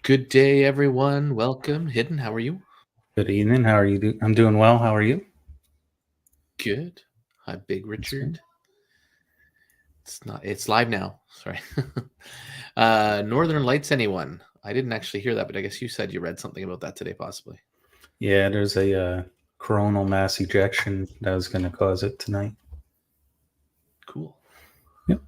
Good day, everyone. Welcome. Hidden, how are you? Good evening. How are you? I'm doing well. How are you? Good. Hi, Big That's good. Richard. It's live now. Sorry. Northern Lights, anyone? I didn't actually hear that, but I guess you said you read something about that today, possibly. Yeah, there's a coronal mass ejection that was going to cause it tonight. Cool. Yep.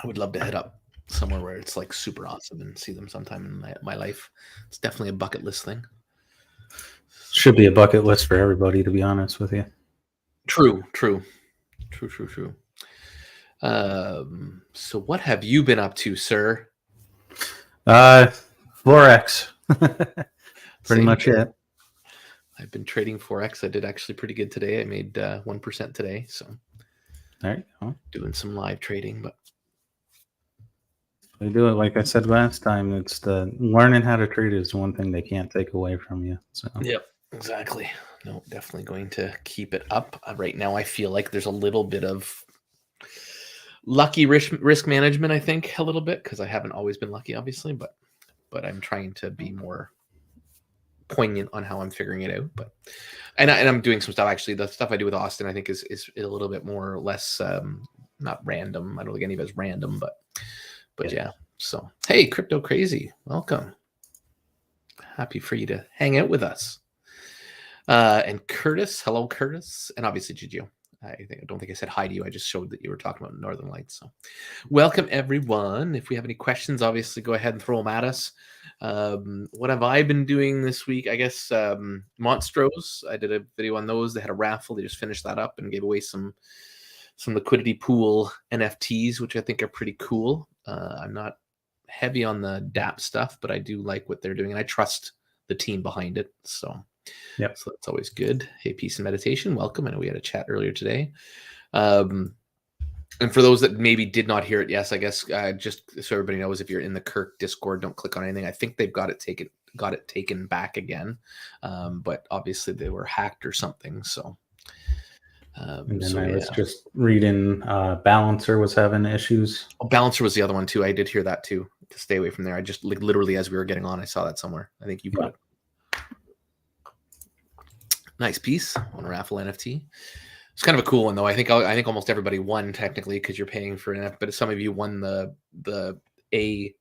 I would love to head up somewhere where it's like super awesome and see them sometime in my life. It's definitely a bucket list thing. Should be a bucket list for everybody, to be honest with you. True. So what have you been up to, sir? Forex. Pretty Same much here. it. I've been trading Forex. I did actually pretty good today. I made 1% today. So There you go. doing some live trading, but They do it like I said last time. It's the learning how to trade is one thing they can't take away from you. So yep, exactly. No, definitely going to keep it up. Right now, I feel like there's a little bit of lucky risk management. I think a little bit because I haven't always been lucky, obviously, but I'm trying to be more poignant on how I'm figuring it out. But and I'm doing some stuff actually. The stuff I do with Austin, I think, is a little bit more or less not random. I don't think any of it's random, but yeah. So hey, Crypto Crazy, welcome. Happy for you to hang out with us. And Curtis, hello, Curtis, and obviously Gigio. I don't think I said hi to you. I just showed that you were talking about Northern Lights. So, welcome everyone. If we have any questions, obviously go ahead and throw them at us. What have I been doing this week? I guess Monstros. I did a video on those. They had a raffle. They just finished that up and gave away some liquidity pool NFTs, which I think are pretty cool. I'm not heavy on the DApp stuff, but I do like what they're doing, and I trust the team behind it. So that's always good. Hey, peace and meditation, welcome. I know we had a chat earlier today. And for those that maybe did not hear it, yes, I guess just so everybody knows, if you're in the Kirk Discord, don't click on anything. I think they've got it taken back again, but obviously they were hacked or something. So. And then I was just reading Balancer was having issues. Oh, Balancer was the other one too. I did hear that too. To stay away from there. I just literally as we were getting on, I saw that somewhere. I think you put it. Nice piece on a raffle NFT. It's kind of a cool one though. I think almost everybody won technically because you're paying for an NFT, but some of you won the A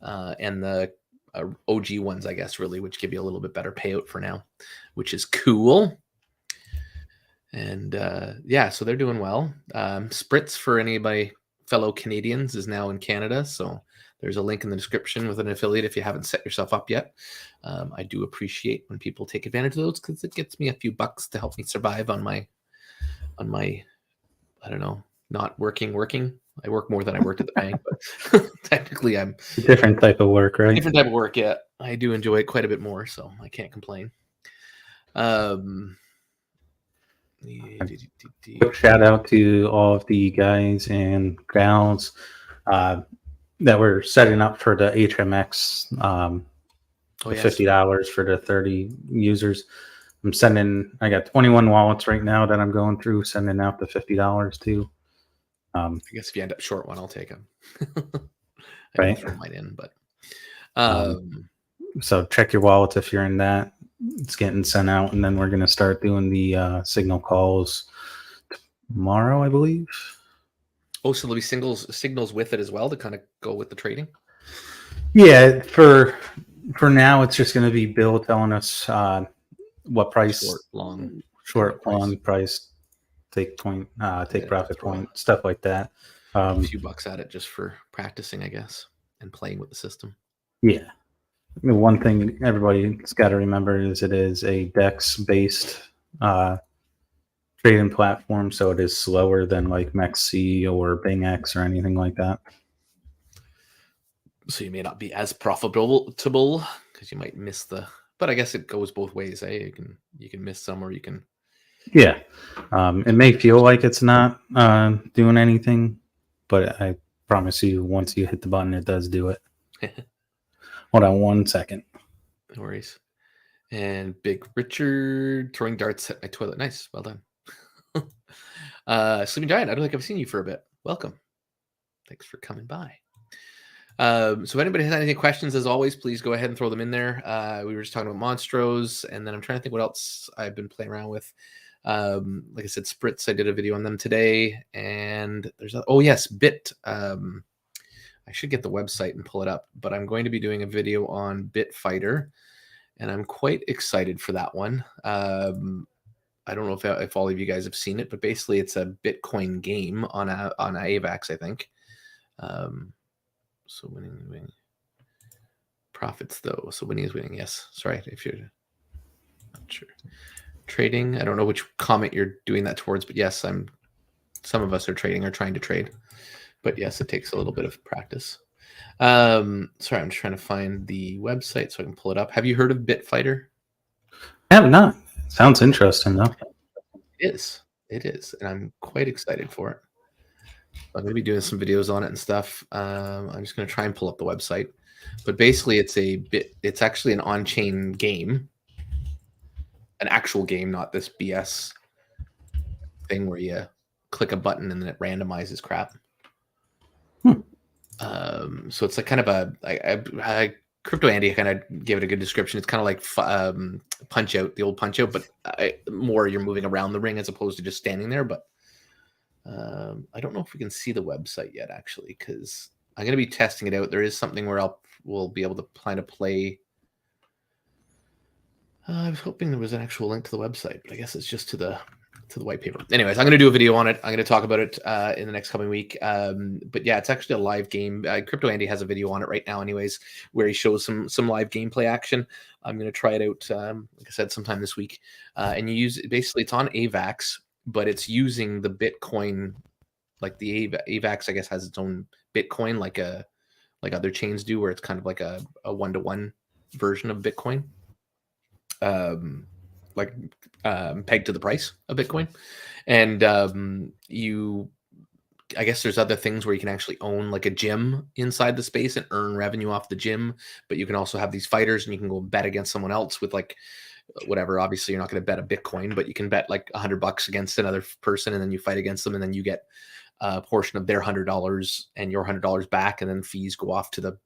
and the OG ones, I guess, really, which give you a little bit better payout for now, which is cool. And so they're doing well. Spritz, for anybody fellow Canadians, is now in Canada, so there's a link in the description with an affiliate if you haven't set yourself up yet. I do appreciate when people take advantage of those because it gets me a few bucks to help me survive on my I don't know, not working. I work more than I worked at the bank, but technically I'm a different type of work, right? Different type of work, yeah. I do enjoy it quite a bit more, so I can't complain. Quick shout out to all of the guys and gals that were setting up for the HMX, $50 for the 30 users. I got 21 wallets right now that I'm going through, sending out the $50 to. I guess if you end up short one, I'll take them. Right. Throw mine in, but so check your wallets if you're in that. It's getting sent out, and then we're going to start doing the signal calls tomorrow, I believe. Oh, so there'll be signals with it as well to kind of go with the trading? Yeah, for now, it's just going to be Bill telling us what price, short, long price, take profit point, stuff like that. A few bucks at it just for practicing, I guess, and playing with the system. Yeah. The one thing everybody's got to remember is it is a DEX-based trading platform, so it is slower than like MEXC or BingX or anything like that. So you may not be as profitable because you might miss but I guess it goes both ways, eh? You can miss some, or you can. Yeah, it may feel like it's not doing anything, but I promise you, once you hit the button, it does do it. Hold on 1 second. No worries. And Big Richard throwing darts at my toilet. Nice. Well done. Sleeping Giant, I don't think I've seen you for a bit. Welcome. Thanks for coming by. So if anybody has any questions, as always, please go ahead and throw them in there. We were just talking about Monstros, and then I'm trying to think what else I've been playing around with. Like I said, Spritz, I did a video on them today, and there's Bit. I should get the website and pull it up, but I'm going to be doing a video on Bit Fighter, and I'm quite excited for that one. I don't know if all of you guys have seen it, but basically it's a Bitcoin game on AVAX, I think. So winning profits though. So winning is winning. Yes. Sorry if you're not sure. Trading. I don't know which comment you're doing that towards, but yes, some of us are trading or trying to trade. But yes, it takes a little bit of practice. Sorry, I'm just trying to find the website so I can pull it up. Have you heard of Bitfighter? I have not. Sounds interesting though. It is, and I'm quite excited for it. I'm going to be doing some videos on it and stuff. I'm just going to try and pull up the website, but basically it's actually an on-chain game, an actual game, not this BS thing where you click a button and then it randomizes crap. So it's like kind of a Crypto Andy kind of gave it a good description. It's kind of like Punch Out, the old Punch Out, but more you're moving around the ring as opposed to just standing there. But I don't know if we can see the website yet, actually, because I'm going to be testing it out. There is something where we'll be able to kind of play. I was hoping there was an actual link to the website, but I guess it's just to the white paper. Anyways, I'm going to do a video on it. I'm going to talk about it in the next coming week. But yeah, it's actually a live game. Crypto Andy has a video on it right now anyways, where he shows some live gameplay action. I'm going to try it out, like I said, sometime this week. And you use basically it's on AVAX, but it's using the Bitcoin, like the AVAX, I guess, has its own Bitcoin, like other chains do, where it's kind of like a one-to-one version of Bitcoin. Pegged to the price of Bitcoin. And I guess there's other things where you can actually own like a gym inside the space and earn revenue off the gym, but you can also have these fighters and you can go bet against someone else with like whatever. Obviously you're not going to bet a Bitcoin, but you can bet like $100 against another person and then you fight against them and then you get a portion of their $100 and your $100 back, and then fees go off to the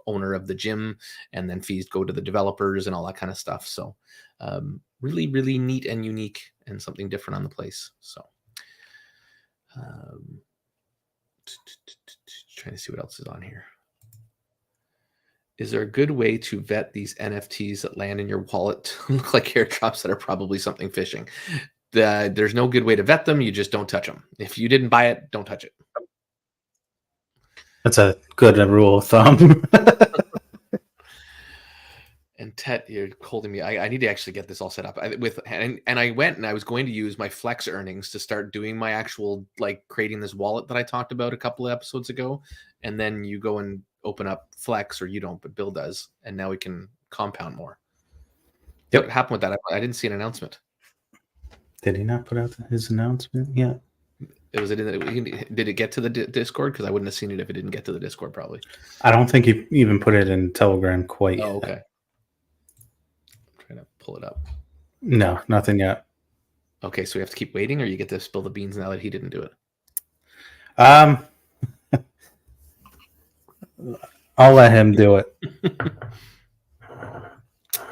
owner of the gym, and then fees go to the developers and all that kind of stuff. So really, really neat and unique and something different on the place. So trying to see what else is on here. Is there a good way to vet these NFTs that land in your wallet look like airdrops that are probably something phishing? There's no good way to vet them. You just don't touch them. If you didn't buy it, don't touch it. That's a good rule of thumb. And Tet, you're holding me. I need to actually get this all set up. And I went and I was going to use my Flex earnings to start doing my actual, like, creating this wallet that I talked about a couple of episodes ago. And then you go and open up Flex, or you don't, but Bill does. And now we can compound more. Yep. What happened with that? I didn't see an announcement. Did he not put out his announcement yet? Did it get to the Discord? Because I wouldn't have seen it if it didn't get to the Discord, probably. I don't think he even put it in Telegram quite yet. Oh, okay. I'm trying to pull it up. No, nothing yet. Okay, so we have to keep waiting, or you get to spill the beans now that he didn't do it? I'll let him do it.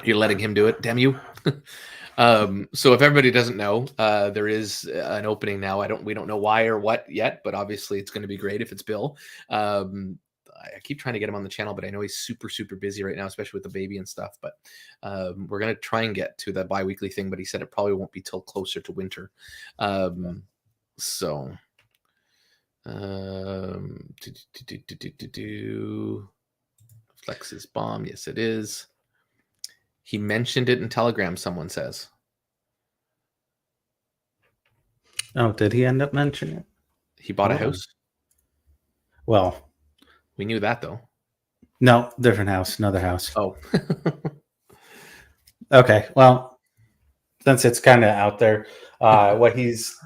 You're letting him do it? Damn you. So if everybody doesn't know, there is an opening now. We don't know why or what yet, but obviously it's going to be great if it's Bill. I keep trying to get him on the channel, but I know he's super, super busy right now, especially with the baby and stuff. But we're going to try and get to the bi-weekly thing, but he said it probably won't be till closer to winter. Flex is bomb. Yes, it is. He mentioned it in Telegram, someone says. Oh, did he end up mentioning it? He bought a house? Well, we knew that, though. No, different house, another house. Oh. Okay, well, since it's kind of out there, what he's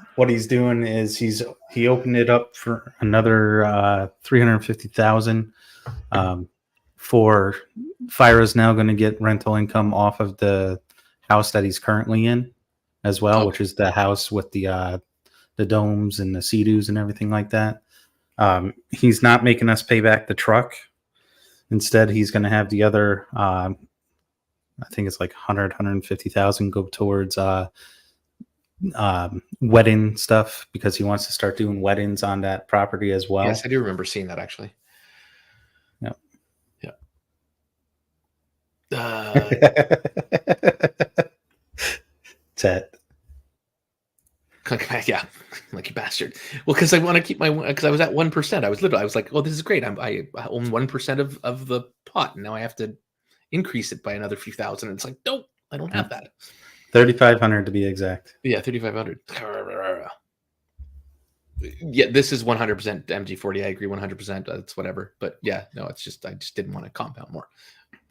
doing is he opened it up for another 350,000. For FlexIRA is now going to get rental income off of the house that he's currently in, as well, which is the house with the domes and the sea-doos and everything like that. He's not making us pay back the truck. Instead, he's going to have the other, I think it's like 150,000 go towards wedding stuff, because he wants to start doing weddings on that property as well. Yes, I do remember seeing that actually. Yeah. Tet. Yeah, like you bastard. Well, because I want to keep because I was at 1%. I was like, oh, this is great. I own 1% of the pot, and now I have to increase it by another few thousand. It's like, no, I don't have that. 3,500 to be exact. Yeah, 3,500. Yeah, this is 100% MG40. I agree 100%. That's whatever. But yeah, no, it's just I just didn't want to compound more.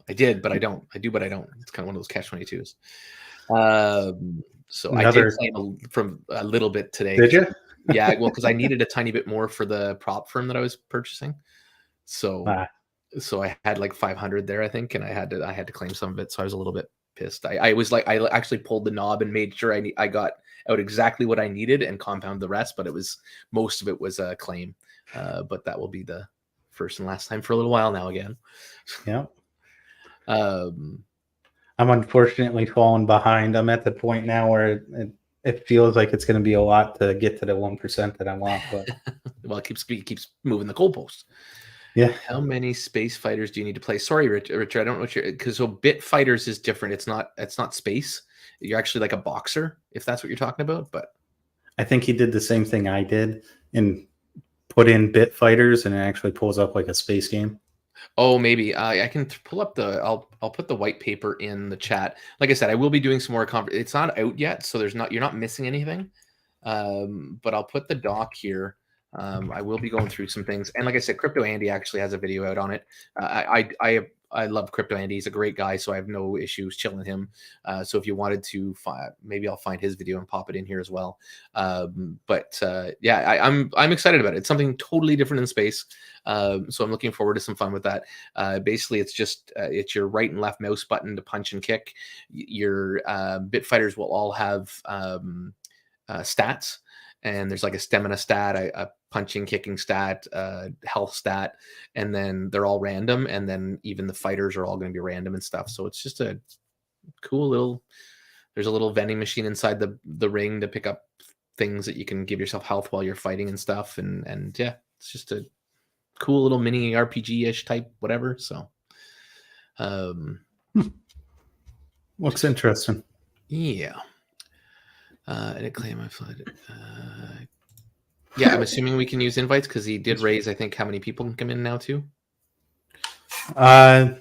I did, but I don't. I do, but I don't. It's kind of one of those catch-22s. So I did claim from a little bit today. Did you? Yeah, well, because I needed a tiny bit more for the prop firm that I was purchasing. So so I had like 500 there, I think, and I had to claim some of it. So I was a little bit pissed. I was like, I actually pulled the knob and made sure I got out exactly what I needed and compound the rest, but most of it was a claim. But that will be the first and last time for a little while now again. Yeah. I'm unfortunately falling behind. I'm at the point now where it feels like it's going to be a lot to get to the 1% that I want. But well, it keeps moving the goalposts. Yeah. How many space fighters do you need to play? Sorry, Richard, I don't know what because so bit fighters is different. It's not space. You're actually like a boxer, if that's what you're talking about. But I think he did the same thing I did and put in bit fighters, and it actually pulls up like a space game. Oh, maybe I can pull up I'll put the white paper in the chat. Like I said, I will be doing some more it's not out yet, so you're not missing anything. But I'll put the doc here. I will be going through some things, and like I said, Crypto Andy actually has a video out on it. I love Crypto Andy. He's a great guy, so I have no issues chilling him. So if you wanted to, maybe I'll find his video and pop it in here as well. Yeah, I'm excited about it. It's something totally different in space. So I'm looking forward to some fun with that. Basically, it's just it's your right and left mouse button to punch and kick. Your bit fighters will all have stats. And there's like a stamina stat, a punching, kicking stat, health stat, and then they're all random. And then even the fighters are all going to be random and stuff. So it's just a cool little. There's a little vending machine inside the ring to pick up things that you can give yourself health while you're fighting and stuff. And yeah, it's just a cool little mini RPG-ish type whatever. So, looks interesting. Yeah. Edit claim I flooded. Yeah, I'm assuming we can use invites because he did raise, I think, how many people can come in now too? I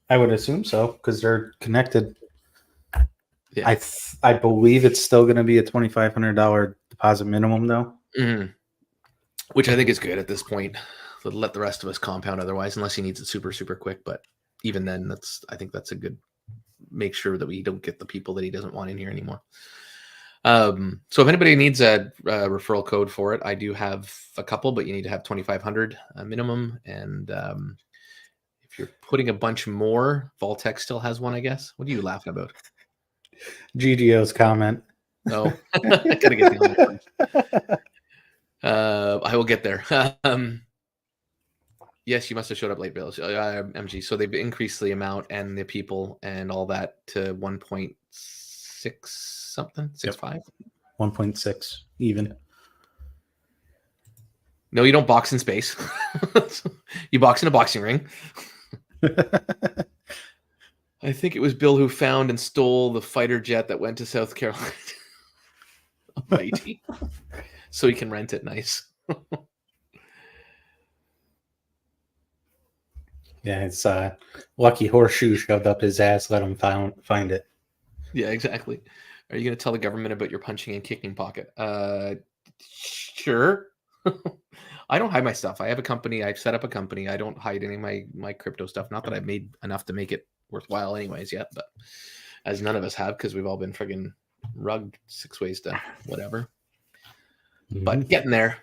would assume so because they're connected. Yeah. I believe it's still going to be a $2,500 deposit minimum though. Mm-hmm. Which I think is good at this point. Let the rest of us compound otherwise, unless he needs it super, super quick. But even then, I think that's a good make sure that we don't get the people that he doesn't want in here anymore. So if anybody needs a referral code for it, I do have a couple, but you need to have 2,500 minimum. And if you're putting a bunch more, Vaultec still has one, I guess. What are you laughing about? GGO's comment. Oh, I gotta get the I will get there. Yes, you must have showed up late, Bill. MG. So they've increased the amount and the people and all that to 1.6 something, 6.5, 1.6 even. No, you don't box in space. You box in a boxing ring. I think it was Bill who found and stole the fighter jet that went to South Carolina. Mighty. So he can rent it nice. Yeah, it's lucky horseshoe shoved up his ass, let him find it. Yeah, exactly. Are you going to tell the government about your punching and kicking pocket? Sure. I don't hide my stuff. I have a company. I've set up a company. I don't hide any of my crypto stuff. Not that I've made enough to make it worthwhile anyways yet, but as none of us have because we've all been friggin' rugged 6 ways to whatever. Mm-hmm. But getting there.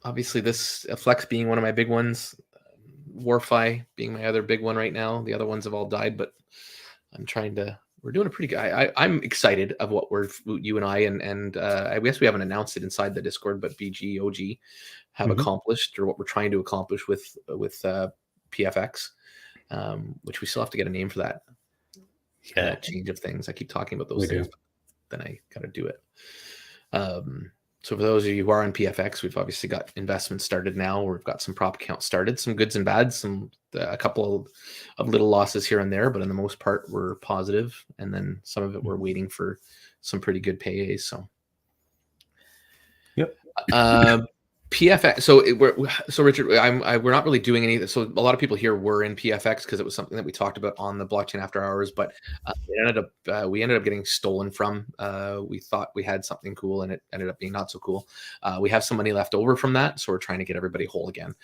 Obviously, this Flex being one of my big ones. Warfi being my other big one right now. The other ones have all died, but I'm trying to we're doing a pretty good. I'm excited of what you and I guess we haven't announced it inside the Discord, but BGOG have accomplished, or what we're trying to accomplish with PFX, which we still have to get a name for that. That change of things. I keep talking about those things, but then I got to do it. So for those of you who are on PFX, we've obviously got investments started now. We've got some prop accounts started, some goods and bads, a couple of little losses here and there, but in the most part, we're positive. And then some of it, we're waiting for some pretty good payays. So, yep. PFX. So Richard, we're not really doing any. So a lot of people here were in PFX because it was something that we talked about on the Blockchain After Hours, but we ended up getting stolen from. We thought we had something cool, and it ended up being not so cool. We have some money left over from that, so we're trying to get everybody whole again.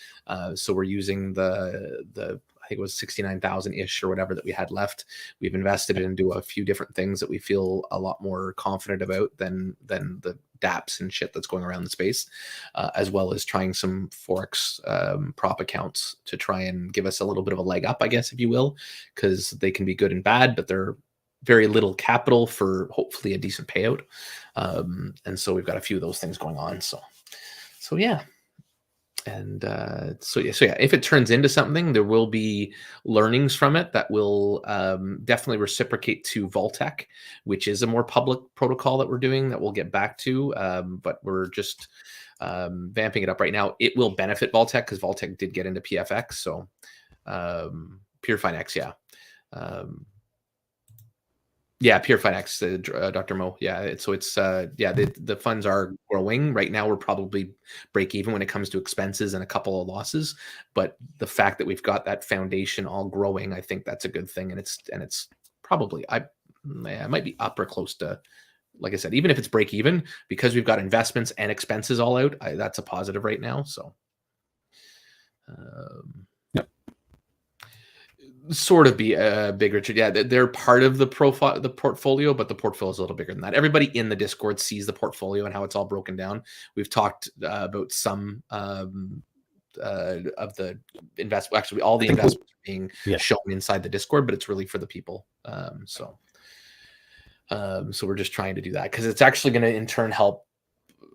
So we're using the I think it was 69,000 ish or whatever that we had left. We've invested it into a few different things that we feel a lot more confident about than the dApps and shit that's going around the space, as well as trying some Forex prop accounts to try and give us a little bit of a leg up, I guess, if you will, because they can be good and bad, but they're very little capital for hopefully a decent payout. And so we've got a few of those things going on. So yeah. And so yeah, if it turns into something, there will be learnings from it that will definitely reciprocate to Vaultec, which is a more public protocol that we're doing that we'll get back to. But we're just vamping it up right now. It will benefit Vaultec because Vaultec did get into PFX. So Pure Finex, yeah. Yeah, Pure Finance, Dr. Mo. Yeah, it's the funds are growing right now. We're probably break even when it comes to expenses and a couple of losses, but the fact that we've got that foundation all growing, I think that's a good thing. And it's probably I might be up or close to, like I said, even if it's break even, because we've got investments and expenses all out. That's a positive right now. So. Sort of be big, Richard. Yeah, they're part of the portfolio, but the portfolio is a little bigger than that. Everybody in the Discord sees the portfolio and how it's all broken down. We've talked about some of the investment. Actually, all the investments are being shown inside the Discord, but it's really for the people. So we're just trying to do that because it's actually going to in turn help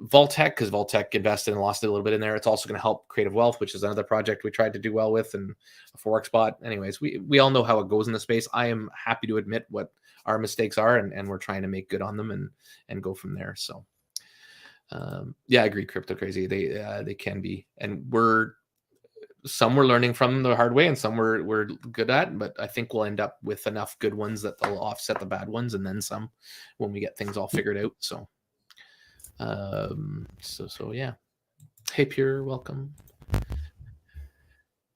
Vaultec, because Vaultec invested and lost it a little bit in there. It's also going to help Creative Wealth, which is another project we tried to do well with, and a Forex bot. Anyways, we all know how it goes in the space. I am happy to admit what our mistakes are, and we're trying to make good on them and go from there. So, yeah, I agree. Crypto crazy. They can be, and we're learning from the hard way, and some we're good at. But I think we'll end up with enough good ones that they'll offset the bad ones, and then some when we get things all figured out. So. So yeah. Hey, Pure, welcome.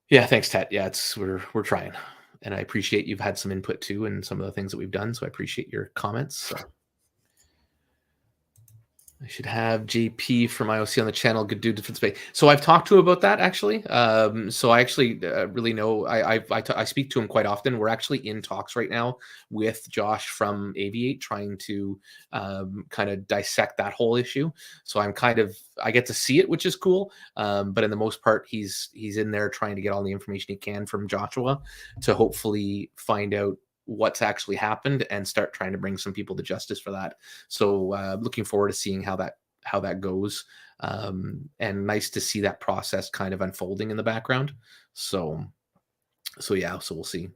Yeah, thanks, Ted. Yeah, we're trying, and I appreciate you've had some input too, and some of the things that we've done. So I appreciate your comments. So. I should have JP from IOC on the channel. Good dude to space. So I've talked to him about that actually. So I actually really know. I speak to him quite often. We're actually in talks right now with Josh from Aviate, trying to kind of dissect that whole issue. So I get to see it, which is cool. But in the most part, he's in there trying to get all the information he can from Joshua to hopefully find out what's actually happened and start trying to bring some people to justice for that. So looking forward to seeing how that goes. And nice to see that process kind of unfolding in the background. So yeah, so we'll see.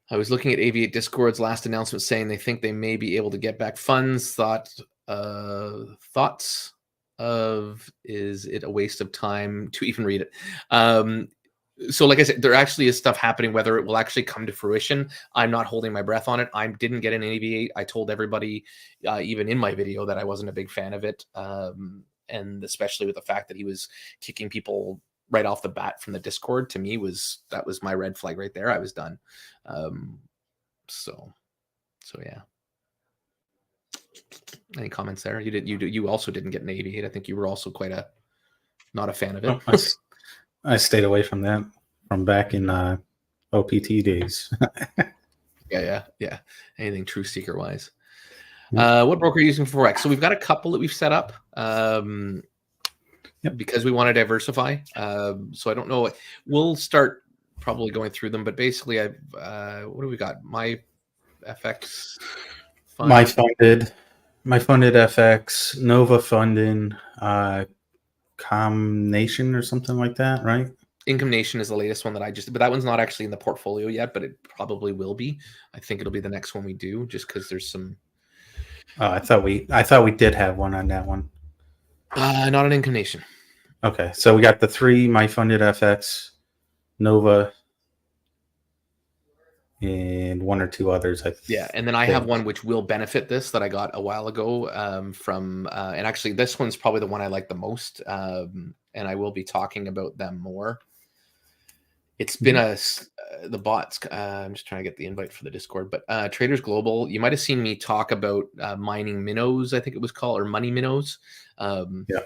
I was looking at Aviate Discord's last announcement saying they think they may be able to get back funds. Thoughts of, is it a waste of time to even read it? So like I said, there actually is stuff happening. Whether it will actually come to fruition, I'm not holding my breath on it. I didn't get an Aviate. I told everybody, even in my video, that I wasn't a big fan of it. And especially with the fact that he was kicking people right off the bat from the Discord, to me that was my red flag right there. I was done. So yeah. Any comments there? You also didn't get an Aviate. I think you were also not a fan of it. I stayed away from that from back in OPT days. Yeah. Anything truth seeker wise. What broker are you using for Forex? So we've got a couple that we've set up because we want to diversify. So I don't know. We'll start probably going through them, but basically what do we got? My FX fund. My funded FX, Nova funding, Combination or something like that, right? Income Nation is the latest one that but that one's not actually in the portfolio yet, but it probably will be. I think it'll be the next one we do, just because there's some. I thought we did have one on that one. Not an Income Nation. Okay, so we got the 3 My Funded FX, Nova, and 1 or 2 others. Yeah, and then I have one which will benefit this that I got a while ago from, and actually this one's probably the one I like the most, and I will be talking about them more. It's been the bots. I'm just trying to get the invite for the Discord, but Traders Global. You might have seen me talk about mining minnows. I think it was called, or money minnows. Yeah,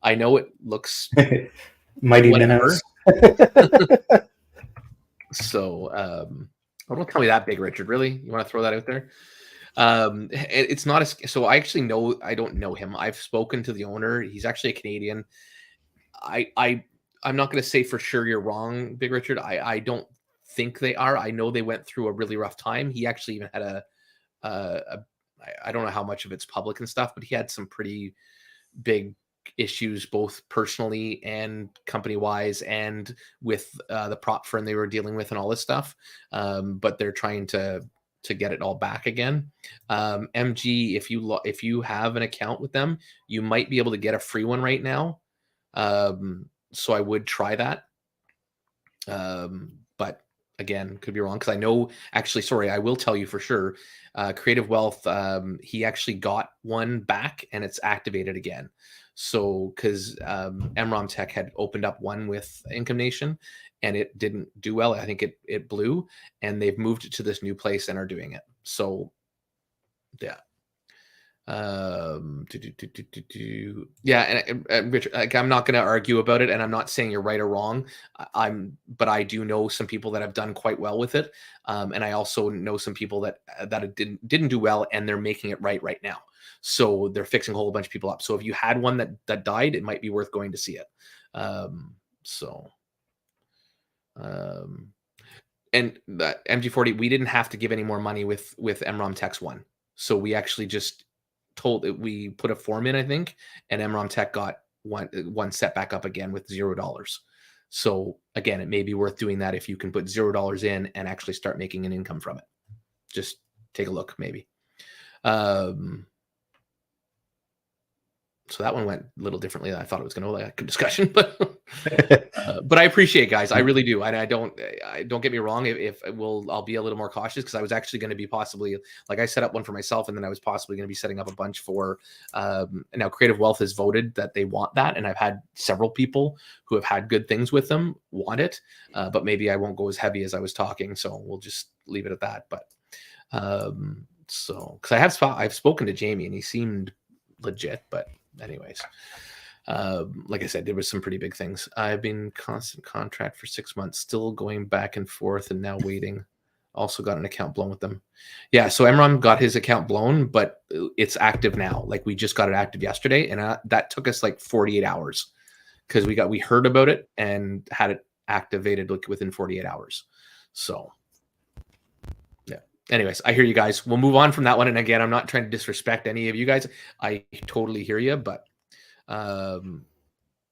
I know it looks mighty minnows. So don't tell me that big, Richard. Really, you want to throw that out there? It's not so. I actually know. I don't know him. I've spoken to the owner. He's actually a Canadian. I'm not going to say for sure you're wrong, Big Richard. I don't think they are. I know they went through a really rough time. He actually even had I don't know how much of it's public and stuff, but he had some pretty big issues, both personally and company wise, and with the prop firm they were dealing with and all this stuff. But they're trying to get it all back again. MG, if you have an account with them, you might be able to get a free one right now. So I would try that. But again, could be wrong, because I know, actually, sorry, I will tell you for sure. Creative Wealth, he actually got one back and it's activated again. So, because Emrom Tech had opened up one with Income Nation and it didn't do well. I think it blew, and they've moved it to this new place and are doing it. So, yeah. Yeah, and Richard, like, I'm not going to argue about it, and I'm not saying you're right or wrong. But I do know some people that have done quite well with it, and I also know some people that it didn't do well, and they're making it right now. So they're fixing a whole bunch of people up. So if you had one that died, it might be worth going to see it. And the MG40, we didn't have to give any more money with Emrom Tech's one. So we actually just we put a form in, I think, and Emrom Tech got one set back up again with $0. So again, it may be worth doing that if you can put $0 in and actually start making an income from it. Just take a look, maybe. So that one went a little differently than I thought it was going to. Like a good discussion, but I appreciate it, guys. I really do. And I don't get me wrong. I'll be a little more cautious, because I was actually going to be possibly, like, I set up one for myself, and then I was possibly going to be setting up a bunch for. Now Creative Wealth has voted that they want that, and I've had several people who have had good things with them want it, but maybe I won't go as heavy as I was talking. So we'll just leave it at that. But so, because I've spoken to Jamie and he seemed legit, but. Anyways, like I said, there was some pretty big things. I've been constant contract for 6 months, still going back and forth, and now waiting. Also got an account blown with them. Yeah, so Emron got his account blown, but it's active now. Like, we just got it active yesterday, and that took us like 48 hours, because we heard about it and had it activated like within 48 hours. So anyways, I hear you guys. We'll move on from that one. And again, I'm not trying to disrespect any of you guys. I totally hear you, but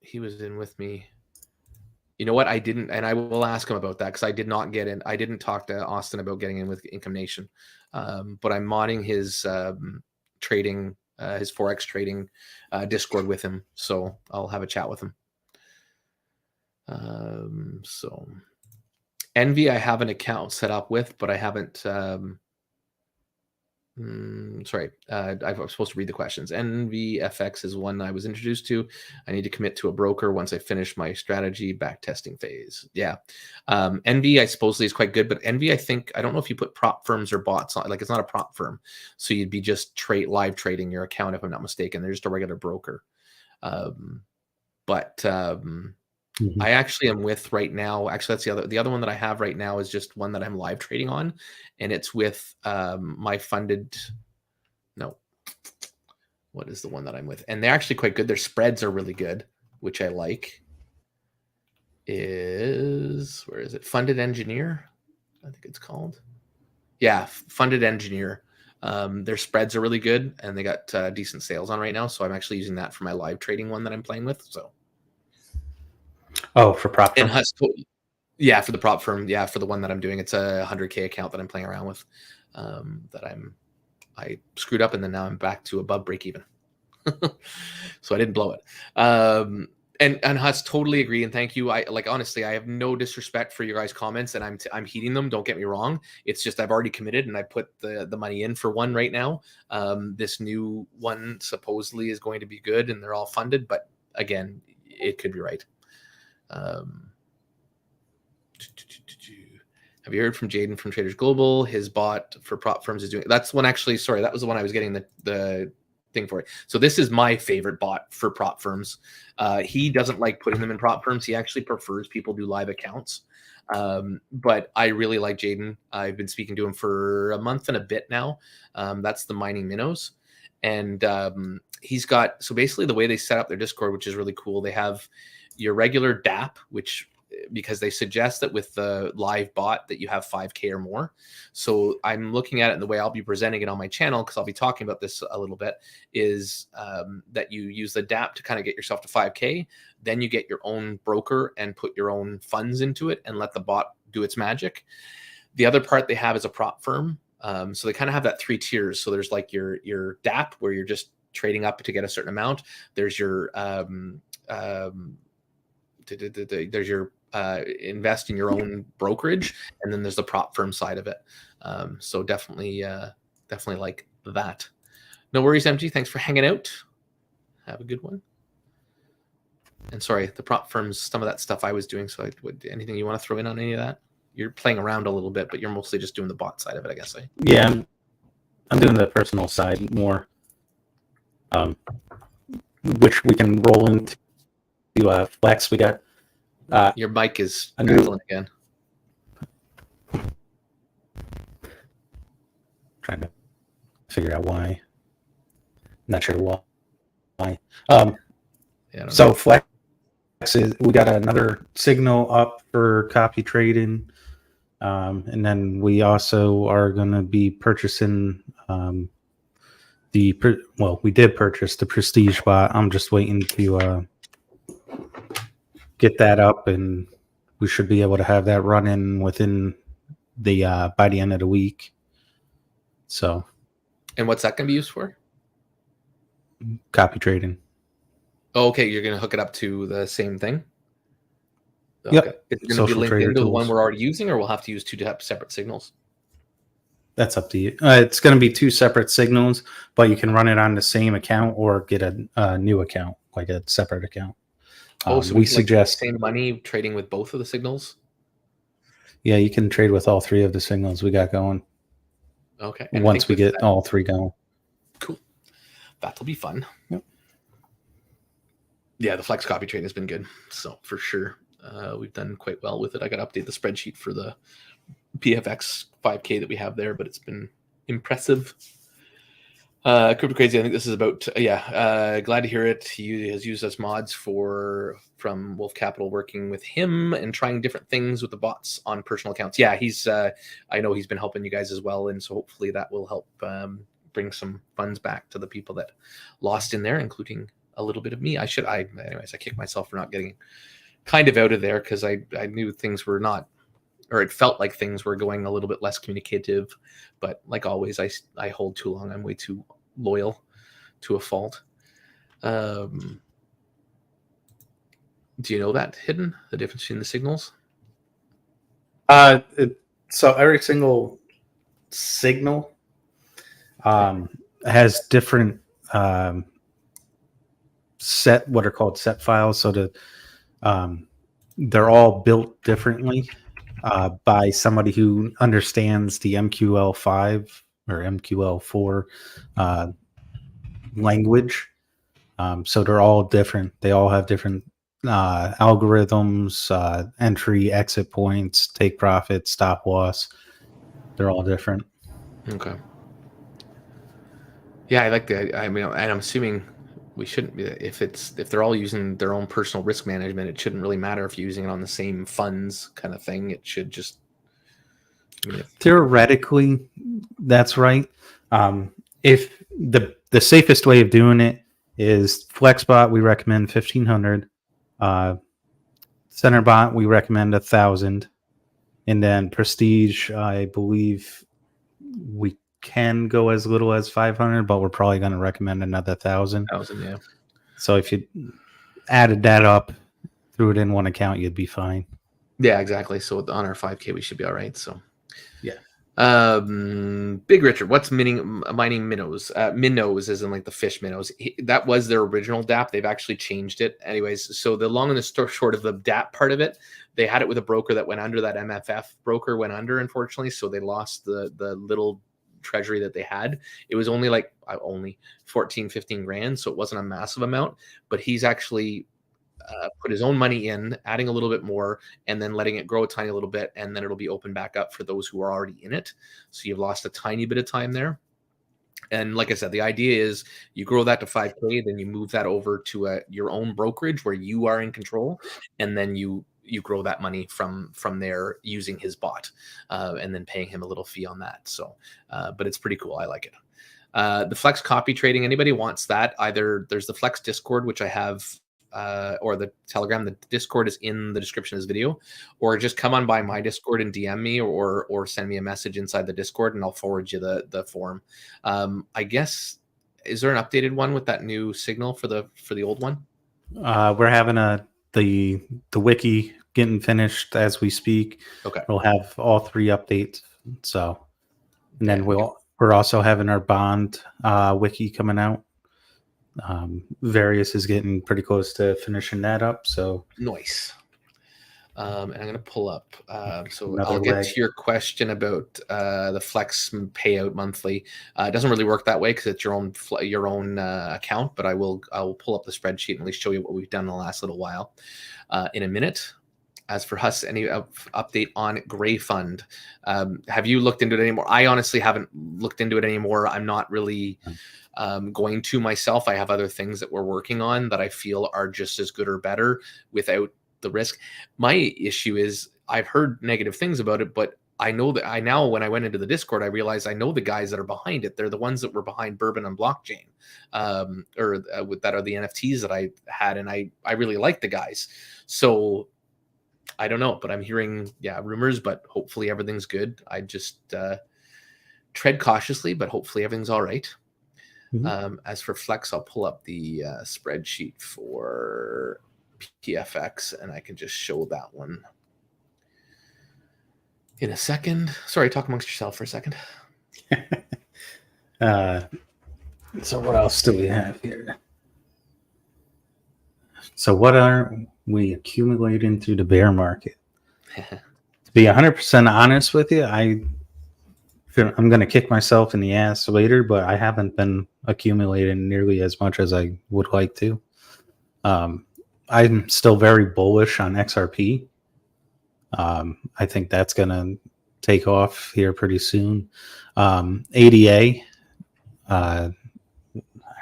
he was in with me. You know what? I didn't, and I will ask him about that, because I did not get in. I didn't talk to Austin about getting in with Income Nation, but I'm modding his trading, his Forex trading Discord with him. So I'll have a chat with him. So Envy, I have an account set up with, but I haven't. Sorry, I'm supposed to read the questions. Envy FX is one I was introduced to. I need to commit to a broker once I finish my strategy back testing phase. Yeah, Envy, I supposedly is quite good, but Envy, I don't know if you put prop firms or bots on. Like, it's not a prop firm, so you'd be just live trading your account, if I'm not mistaken. They're just a regular broker. I actually am with right now. Actually, that's the other one that I have right now is just one that I'm live trading on, and it's with my funded. No, what is the one that I'm with? And they're actually quite good. Their spreads are really good, which I like. Where is it? Funded Engineer, I think it's called. Yeah, funded engineer. Their spreads are really good, and they got decent sales on right now. So I'm actually using that for my live trading one that I'm playing with. So, for prop and firm? yeah, for the prop firm, yeah, for the one that I'm doing, it's a 100K account that I'm playing around with. I screwed up, and then now I'm back to above break even. So I didn't blow it. And Huss, totally agree, and thank you. I like, honestly, I have no disrespect for your guys' comments, and I'm heeding them. Don't get me wrong. It's just I've already committed, and I put the money in for one right now. This new one supposedly is going to be good, and they're all funded. But again, it could be right. Have you heard from Jaden from Traders Global? His bot for prop firms is doing. That's one actually. Sorry, that was the one I was getting the thing for it. So this is my favorite bot for prop firms. He doesn't like putting them in prop firms. He actually prefers people do live accounts. But I really like Jaden. I've been speaking to him for a month and a bit now. That's the Mining Minnows. And he's got, so basically the way they set up their Discord, which is really cool, they have your regular DApp, which, because they suggest that with the live bot that you have 5K or more. So I'm looking at it, and the way I'll be presenting it on my channel, because I'll be talking about this a little bit, is that you use the DApp to kind of get yourself to 5K. Then you get your own broker and put your own funds into it and let the bot do its magic. The other part they have is a prop firm. So they kind of have that 3 tiers. So there's like your DApp, where you're just trading up to get a certain amount. There's your there's your invest in your own brokerage, and then there's the prop firm side of it. So definitely like that. No worries, MG. Thanks for hanging out. Have a good one. And sorry, the prop firms, some of that stuff I was doing. So anything you want to throw in on any of that? You're playing around a little bit, but you're mostly just doing the bot side of it, I guess. Yeah, I'm doing the personal side more, which we can roll into Flex. We got your mic is excellent again. Trying to figure out why. Not sure why. So Flex is, we got another signal up for copy trading, and then we also are going to be purchasing we did purchase the Prestige bot. I'm just waiting to get that up, and we should be able to have that running within the by the end of the week. So, and what's that going to be used for? Copy trading. Oh, okay, you're going to hook it up to the same thing? Okay. Yep. Is it going to be linked into the one we're already using, or we'll have to use 2 separate signals? That's up to you. It's going to be 2 separate signals, but you can run it on the same account or get a new account, like a separate account. So we suggest same money trading with both of the signals? Yeah, you can trade with all 3 of the signals we got going. Okay. And once we get all 3 going. Cool. That'll be fun. Yep. Yeah, the Flex copy trade has been good. So for sure, we've done quite well with it. I got to update the spreadsheet for the PFX 5K that we have there, but it's been impressive. Crypto Crazy, I think this is about, glad to hear it. He has used us mods from Wolf Capital, working with him and trying different things with the bots on personal accounts. Yeah, he's I know he's been helping you guys as well, and so hopefully that will help bring some funds back to the people that lost in there, including a little bit of me. I kicked myself for not getting kind of out of there, because I knew things were not, or it felt like things were going a little bit less communicative. But like always, I hold too long. I'm way too loyal to a fault. Do you know that, Hidden, the difference between the signals? So every single signal has different what are called set files. So they're all built differently by somebody who understands the MQL5 or MQL4 language. So they're all different. They all have different algorithms, entry, exit points, take profit, stop loss. They're all different. Okay. Yeah, I like that. I mean, and I'm assuming we shouldn't be, if they're all using their own personal risk management, it shouldn't really matter if you're using it on the same funds kind of thing. It should just I mean, Theoretically, that's right. If the safest way of doing it is FlexBot, we recommend 1,500. CenterBot, we recommend 1,000, and then Prestige, I believe we can go as little as 500, but we're probably going to recommend another 1,000. 1,000, yeah. So if you added that up, threw it in one account, you'd be fine. Yeah, exactly. So on our 5K, we should be all right. So yeah. Big Richard, what's mining minnows? Minnows as in like the fish minnows. That was their original DApp. They've actually changed it. Anyways, so the long and the short of the DApp part of it, they had it with a broker that went under. That MFF broker went under, unfortunately. So they lost the little treasury that they had. It was only like 14, 15 grand. So it wasn't a massive amount, but he's actually put his own money in, adding a little bit more, and then letting it grow a tiny little bit, and then it'll be open back up for those who are already in it. So you've lost a tiny bit of time there. And like I said, the idea is you grow that to 5K, then you move that over to your own brokerage where you are in control, and then you grow that money from there using his bot, and then paying him a little fee on that. So, but it's pretty cool. I like it. The Flex copy trading, anybody wants that? Either there's the Flex Discord, which I have, or the Telegram. The Discord is in the description of this video, or just come on by my Discord and DM me, or send me a message inside the Discord, and I'll forward you the form. I guess, is there an updated one with that new signal for the old one? We're having the wiki getting finished as we speak. Okay, we'll have all 3 updates. So, and then we're also having our bond wiki coming out. Various is getting pretty close to finishing that up. So nice. And I'm going to pull up. So Another I'll get leg. to your question about the Flex payout monthly. It doesn't really work that way because it's your own account. But I will pull up the spreadsheet and at least show you what we've done in the last little while in a minute. As for Huss, any update on Gray Fund? Have you looked into it anymore? I honestly haven't looked into it anymore. I'm not really going to myself. I have other things that we're working on that I feel are just as good or better without the risk. My issue is I've heard negative things about it, but I know that when I went into the Discord, I realized I know the guys that are behind it. They're the ones that were behind Bourbon on Blockchain, that are the NFTs that I had, and I really like the guys. So I don't know, but I'm hearing rumors, but hopefully everything's good. I just tread cautiously, but hopefully everything's all right. Mm-hmm. As for Flex, I'll pull up the spreadsheet for PFX, and I can just show that one in a second. Sorry, talk amongst yourself for a second. So what else do we have here? So what are we accumulating through the bear market? To be 100% honest with you, I'm going to kick myself in the ass later, but I haven't been accumulating nearly as much as I would like to. I'm still very bullish on XRP. I think that's going to take off here pretty soon. ADA, I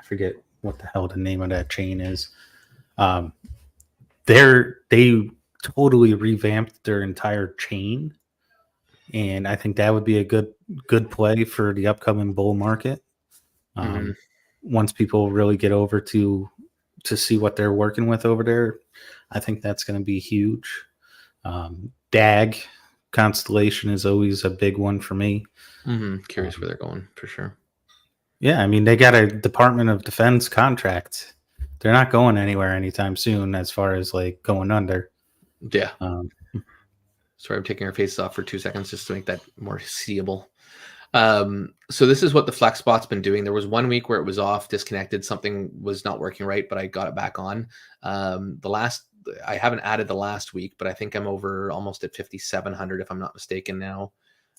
forget what the hell the name of that chain is. They totally revamped their entire chain, and I think that would be a good play for the upcoming bull market. Once people really get over to see what they're working with over there, I think that's going to be huge. DAG Constellation is always a big one for me. Curious where they're going for sure. Yeah, I mean, they got a Department of Defense contract. They're not going anywhere anytime soon as far as like going under. Yeah. Sorry, I'm taking our faces off for 2 seconds just to make that more seeable. So this is what the FlexBot's been doing. There was 1 week where it was off, disconnected. Something was not working right, but I got it back on. I haven't added the last week, but I think I'm over almost at 5,700 if I'm not mistaken now.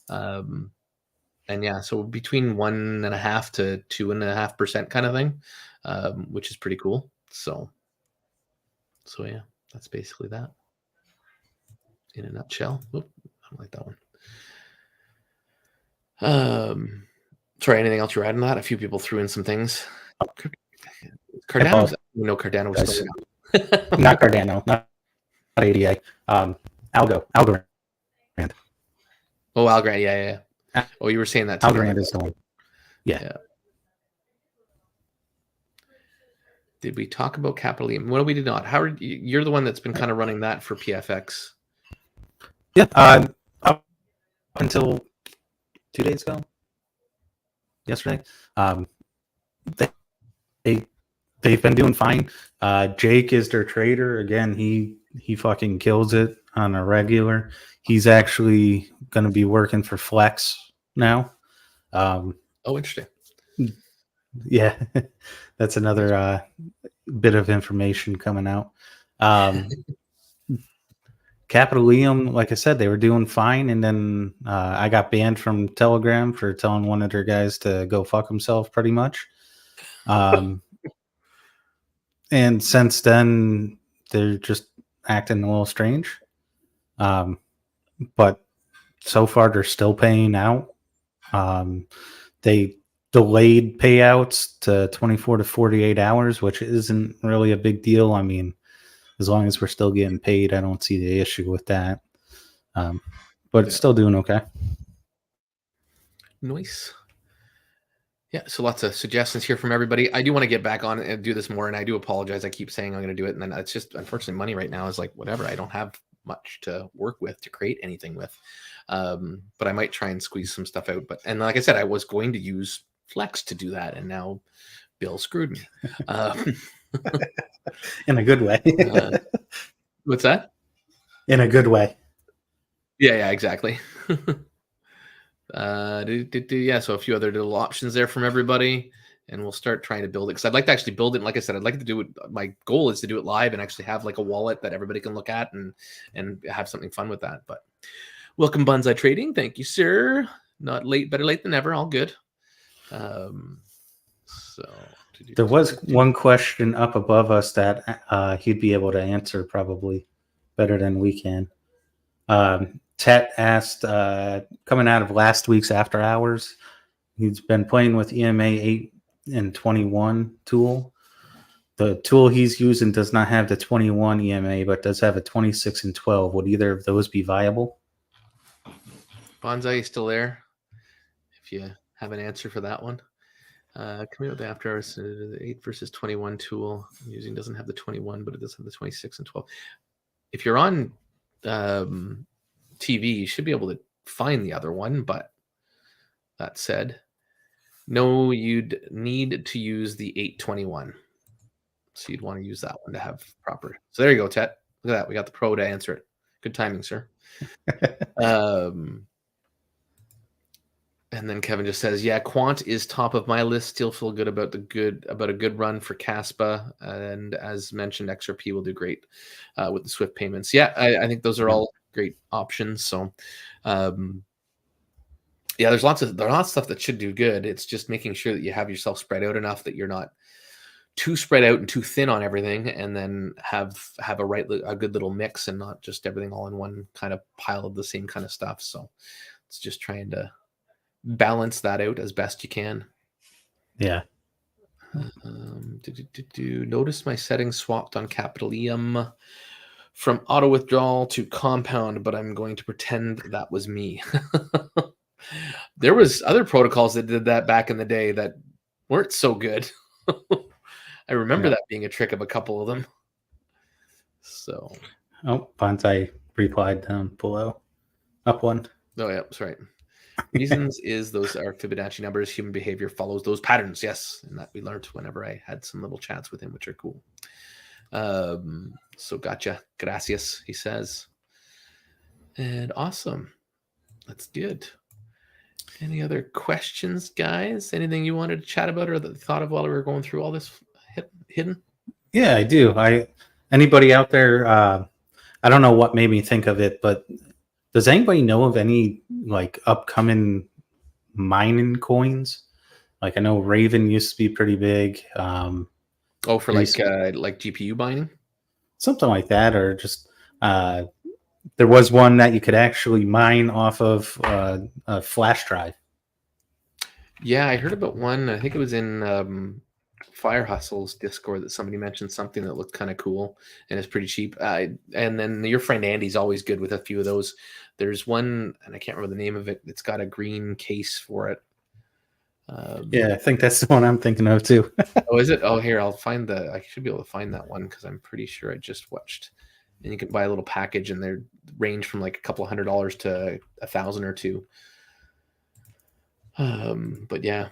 And yeah, so between 1.5% to 2.5% kind of thing, which is pretty cool. So yeah, that's basically that in a nutshell. Oop, I don't like that one. Sorry, anything else you're adding to that? A few people threw in some things. Cardano, Cardano was still not Cardano, not ADA. Algorand. Oh, Algorand. Yeah. Oh, you were saying that too. Algorand is the one. Yeah. Did we talk about Capital EM? What we did not. Howard, you're the one that's been kind of running that for PFX. Yeah. Up until 2 days ago, yesterday, they've been doing fine. Jake is their trader. Again, he fucking kills it on a regular. He's actually going to be working for Flex now. Oh, interesting. Yeah, that's another bit of information coming out. Capital EM, like I said, they were doing fine, and then I got banned from Telegram for telling one of their guys to go fuck himself, pretty much. And since then, they're just acting a little strange. But so far, they're still paying out. They delayed payouts to 24 to 48 hours, which isn't really a big deal. I mean, as long as we're still getting paid, I don't see the issue with that. But it's still doing okay. Nice. Yeah, so lots of suggestions here from everybody. I do want to get back on and do this more, and I do apologize. I keep saying I'm going to do it, and then it's just, unfortunately, money right now is like whatever. I don't have much to work with to create anything with, but I might try and squeeze some stuff out. And like I said, I was going to use Flex to do that, and now Bill screwed me. In a good way. What's that? In a good way. Yeah, exactly. Yeah, so a few other little options there from everybody, and we'll start trying to build it, because I'd like to actually build it. And like I said, I'd like to do it. My goal is to do it live and actually have like a wallet that everybody can look at and have something fun with that. But welcome, Bonsai Trading. Thank you, sir. Not late, better late than never. All good. So there was one question up above us that he'd be able to answer probably better than we can. Tet asked, coming out of last week's After Hours, he's been playing with EMA 8 and 21 tool. The tool he's using does not have the 21 EMA, but does have a 26 and 12. Would either of those be viable? Bonsai, you still there? If you have an answer for that one. Coming out with the After Hours, the 8 versus 21 tool I'm using doesn't have the 21, but it does have the 26 and 12. If you're on TV, you should be able to find the other one, but that said, no, you'd need to use the 821. So you'd want to use that one to have proper. So there you go, Tet. Look at that. We got the pro to answer it. Good timing, sir. And then Kevin just says, yeah, Quant is top of my list. Still feel good about a good run for Caspa. And as mentioned, XRP will do great with the Swift payments. Yeah, I think those are all great options. So yeah, there's lots of stuff that should do good. It's just making sure that you have yourself spread out enough that you're not too spread out and too thin on everything, and then have a good little mix and not just everything all in one kind of pile of the same kind of stuff. So it's just trying to balance that out as best you can. Yeah. Notice my settings swapped on Capital EM from auto withdrawal to compound, but I'm going to pretend that was me. There was other protocols that did that back in the day that weren't so good. I remember that being a trick of a couple of them. So, Bonsai replied down below. Up one. Oh yeah, that's right. Reasons is those are Fibonacci numbers. Human behavior follows those patterns. Yes, and that we learned whenever I had some little chats with him, which are cool. So gotcha. Gracias, he says. And awesome. That's good. Any other questions, guys? Anything you wanted to chat about or that thought of while we were going through all this hidden? Yeah, I do. Anybody out there, I don't know what made me think of it, but does anybody know of any like upcoming mining coins? Like I know Raven used to be pretty big. For like GPU mining? Something like that, or just there was one that you could actually mine off of a flash drive. Yeah, I heard about one. I think it was in Fire Hustles Discord that somebody mentioned something that looked kind of cool and is pretty cheap. And then your friend Andy's always good with a few of those. There's one, and I can't remember the name of it. It's got a green case for it. Yeah, I think that's the one I'm thinking of too. Oh, is it? Oh, here, I should be able to find that one because I'm pretty sure I just watched. And you can buy a little package, and they range from like a couple $100 to $1,000 or $2. But yeah.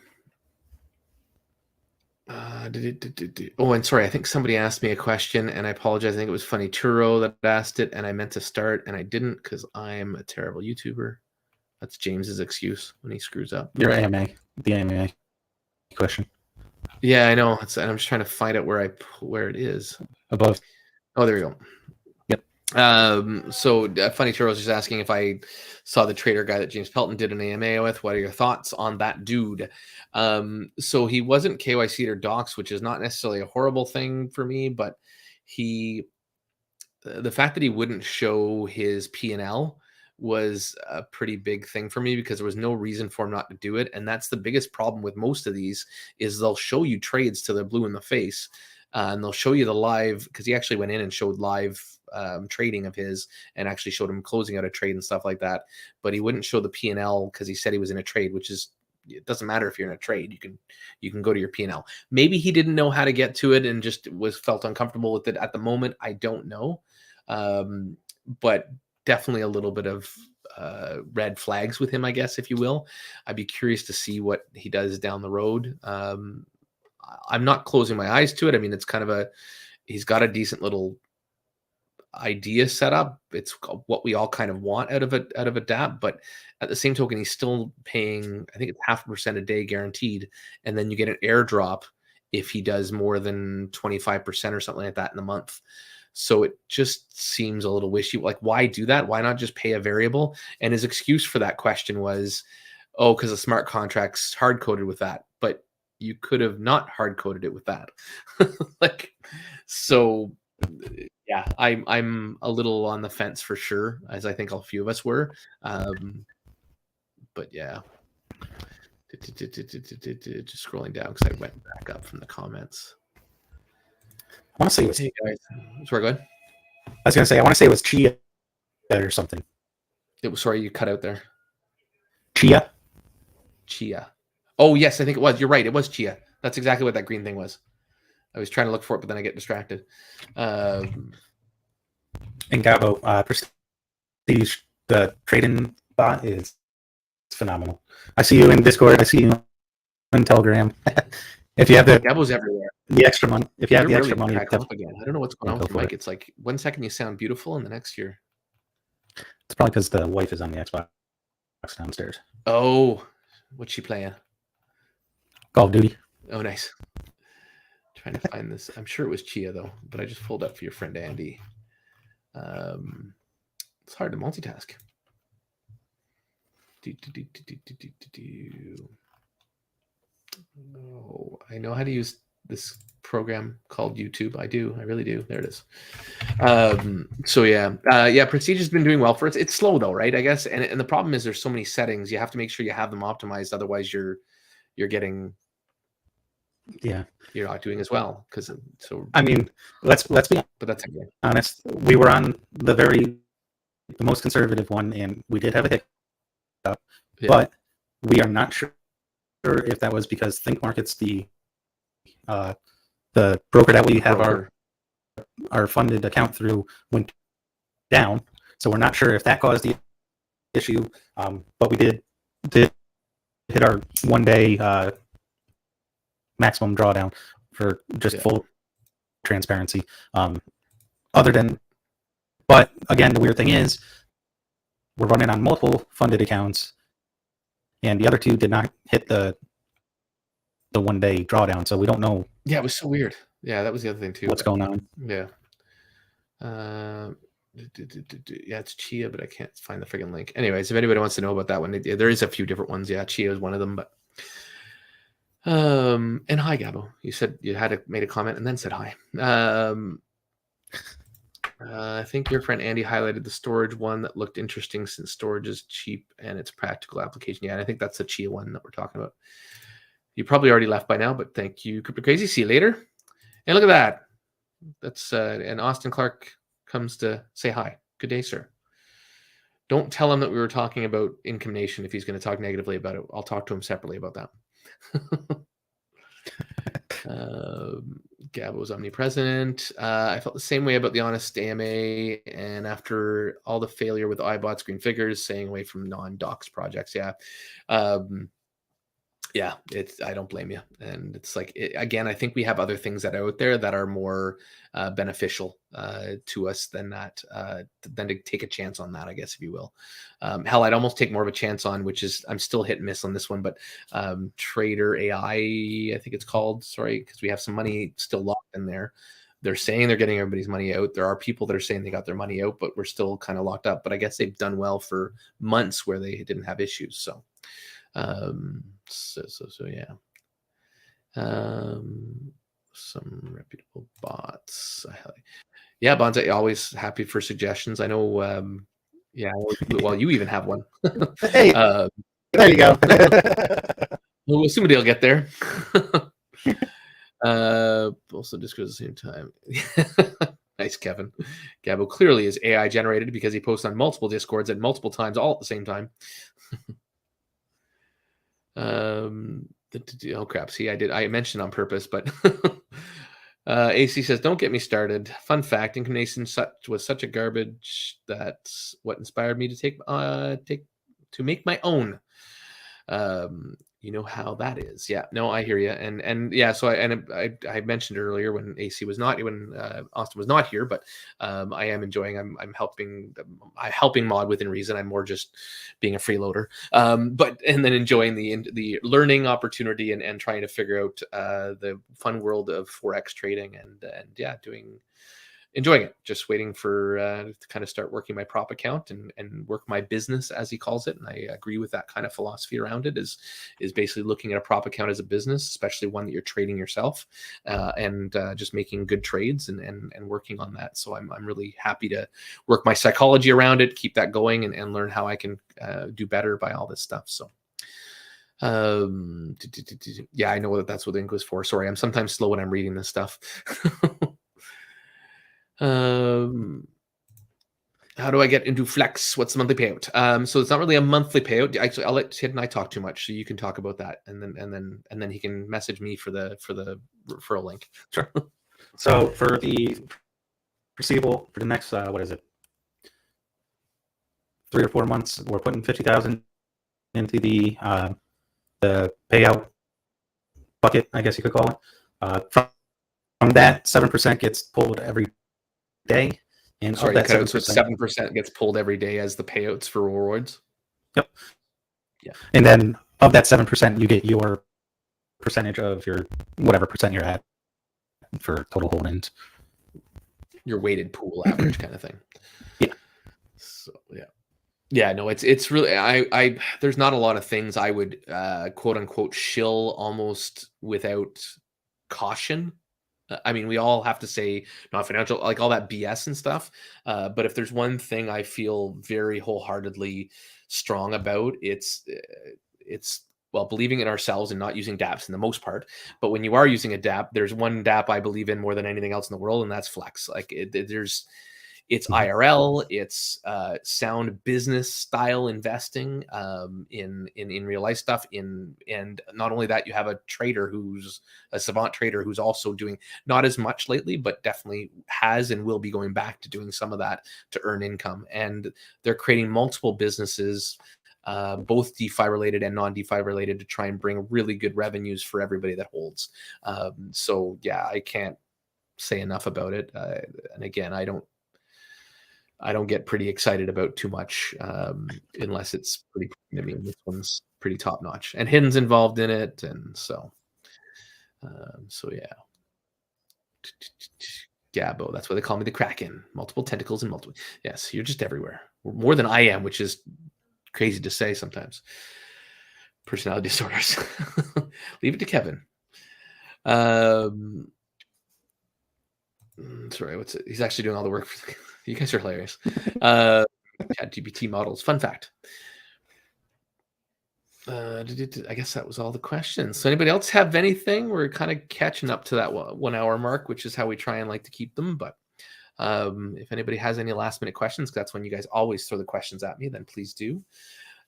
Oh, and sorry, I think somebody asked me a question, and I apologize. I think it was Funny Turo that asked it, and I meant to start, and I didn't because I'm a terrible YouTuber. That's James's excuse when he screws up. Your AMA, the AMA question. Yeah, I know. And I'm just trying to find out where it is. Above. Oh, there we go. Yep. So Funny Turo was just asking if I saw the trader guy that James Pelton did an AMA with. What are your thoughts on that dude? So he wasn't KYC'd or doxed, which is not necessarily a horrible thing for me, but the fact that he wouldn't show his P&L was a pretty big thing for me because there was no reason for him not to do it. And that's the biggest problem with most of these is they'll show you trades till they're blue in the face. And they'll show you the live, because he actually went in and showed live trading of his and actually showed him closing out a trade and stuff like that. But he wouldn't show the P&L because he said he was in a trade, which is, it doesn't matter if you're in a trade. You can go to your P&L. Maybe he didn't know how to get to it and just felt uncomfortable with it at the moment. I don't know. But definitely a little bit of red flags with him, I guess, if you will. I'd be curious to see what he does down the road. I'm not closing my eyes to it. I mean, it's kind of he's got a decent little idea set up. It's what we all kind of want out of a DApp, but at the same token, he's still paying, I think it's 0.5% a day guaranteed. And then you get an airdrop if he does more than 25% or something like that in the month. So it just seems a little wishy. Like, why do that? Why not just pay a variable? And his excuse for that question was, oh, because the smart contract's hard coded with that. But you could have not hard coded it with that. So yeah, I'm a little on the fence for sure, as I think a few of us were. But yeah. Just scrolling down because I went back up from the comments. I want to say it was. Hey guys, sorry, go ahead. I was going to say, I want to say it was Chia or something. It was, sorry, you cut out there. Chia. Oh yes, I think it was. You're right. It was Chia. That's exactly what that green thing was. I was trying to look for it, but then I get distracted. And Gabo, Prestige, the trading bot is phenomenal. I see you in Discord. I see you in Telegram. If you have Gabo's everywhere. The extra money. If you have the really extra money, again. I don't know what's going on with your mic. It's like 1 second you sound beautiful, and the next year. It's probably because the wife is on the Xbox downstairs. Oh, what's she playing? Call of Duty. Oh, nice. Trying to find this. I'm sure it was Chia though, but I just pulled up for your friend Andy. It's hard to multitask. Oh, I know how to use this program called YouTube. I do. I really do. There it is. So yeah, Prestige has been doing well for it. It's slow though, right? I guess. And the problem is there's so many settings. You have to make sure you have them optimized. Otherwise you're getting, yeah, you're not doing as well. So I mean, let's be but that's okay. Honest. We were on the most conservative one, and we did have a hiccup, but we are not sure if that was because Think Markets, the broker that we have our funded account through, went down. So we're not sure if that caused the issue. But we did hit our 1 day maximum drawdown for just full transparency. But again, the weird thing is we're running on multiple funded accounts, and the other two did not hit the 1 day drawdown, so we don't know. Yeah, it was so weird. Yeah, that was the other thing too. What's going on? Yeah. Yeah, it's Chia, but I can't find the friggin' link. Anyways, if anybody wants to know about that one, there is a few different ones. Yeah, Chia is one of them, but and hi Gabo. You said you made a comment and then said hi. I think your friend Andy highlighted the storage one that looked interesting since storage is cheap and it's practical application. Yeah, and I think that's the Chia one that we're talking about. You probably already left by now, but thank you, Crypto Crazy. See you later. And look at that. That's and Austin Clark comes to say hi. Good day, sir. Don't tell him that we were talking about Income Nation if he's going to talk negatively about it. I'll talk to him separately about that. Gabo's omnipresent. I felt the same way about the Honest AMA, and after all the failure with iBots, Green Figures, staying away from non-docs projects. Yeah. Yeah, I don't blame you. And it's like, again, I think we have other things that are out there that are more beneficial to us than that, than to take a chance on that, I guess, if you will. Hell, I'd almost take more of a chance on, which is, I'm still hit and miss on this one, but Trader AI, I think it's called, sorry, because we have some money still locked in there. They're saying they're getting everybody's money out. There are people that are saying they got their money out, but we're still kind of locked up. But I guess they've done well for months where they didn't have issues. So yeah. Some reputable bots. Yeah, Bonza, always happy for suggestions. I know. Yeah, well, you even have one. Hey, there you go. Well, somebody will get there. Also Discord at the same time. Nice, Kevin. Gabo clearly is AI generated because he posts on multiple Discords at multiple times, all at the same time. Oh crap! See, I mentioned on purpose, but AC says, "Don't get me started." Fun fact: Income Nation was such a garbage. That's what inspired me to make my own. You know how that is. Yeah, no, I hear you. And yeah, so I mentioned earlier when AC was not, when Austin was not here, but I am enjoying. I'm helping mod within reason. I'm more just being a freeloader, and then enjoying the learning opportunity and trying to figure out the fun world of Forex trading and yeah, enjoying it, just waiting for to kind of start working my prop account and work my business, as he calls it. And I agree with that kind of philosophy around it, is basically looking at a prop account as a business, especially one that you're trading yourself, and just making good trades and working on that. So I'm really happy to work my psychology around it, keep that going, and learn how I can do better by all this stuff. So yeah, I know that's what the ink was for. Sorry, I'm sometimes slow when I'm reading this stuff. How do I get into Flex? What's the monthly payout? So it's not really a monthly payout. Actually, I'll let Ted and I talk too much, so you can talk about that, and then he can message me for the referral link. Sure. So for the foreseeable, for the next what is it, 3 or 4 months, we're putting 50,000 into the payout bucket, I guess you could call it. From that, 7% gets pulled every day. And sorry, that 7% gets pulled every day as the payouts for rewards. Yep. Yeah. And then of that 7%, you get your percentage of your whatever percent you're at for total holdings. Your weighted pool average kind of thing. Yeah. So yeah. Yeah, no, it's really I there's not a lot of things I would quote unquote shill almost without caution. I mean, we all have to say not financial, like all that BS and stuff. But if there's one thing I feel very wholeheartedly strong about, it's well, believing in ourselves and not using dApps in the most part. But when you are using a dApp, there's one dApp I believe in more than anything else in the world, and that's Flex. Like it's IRL, it's sound business style investing in real life stuff. And not only that, you have a trader who's a savant trader who's also doing not as much lately, but definitely has and will be going back to doing some of that to earn income. And they're creating multiple businesses, both DeFi related and non-DeFi related, to try and bring really good revenues for everybody that holds. So yeah, I can't say enough about it. And again, I don't get pretty excited about too much unless it's pretty. I mean, this one's pretty top notch, and Hidden's involved in it, and so yeah. Gabo, that's why they call me the Kraken. Multiple tentacles and multiple. Yes, you're just everywhere. More than I am, which is crazy to say sometimes. Personality disorders. Leave it to Kevin. Sorry, what's it? He's actually doing all the work. You guys are hilarious. ChatGPT models. Fun fact. I guess that was all the questions. So anybody else have anything? We're kind of catching up to that 1 hour mark, which is how we try and like to keep them. But if anybody has any last minute questions, that's when you guys always throw the questions at me, then please do.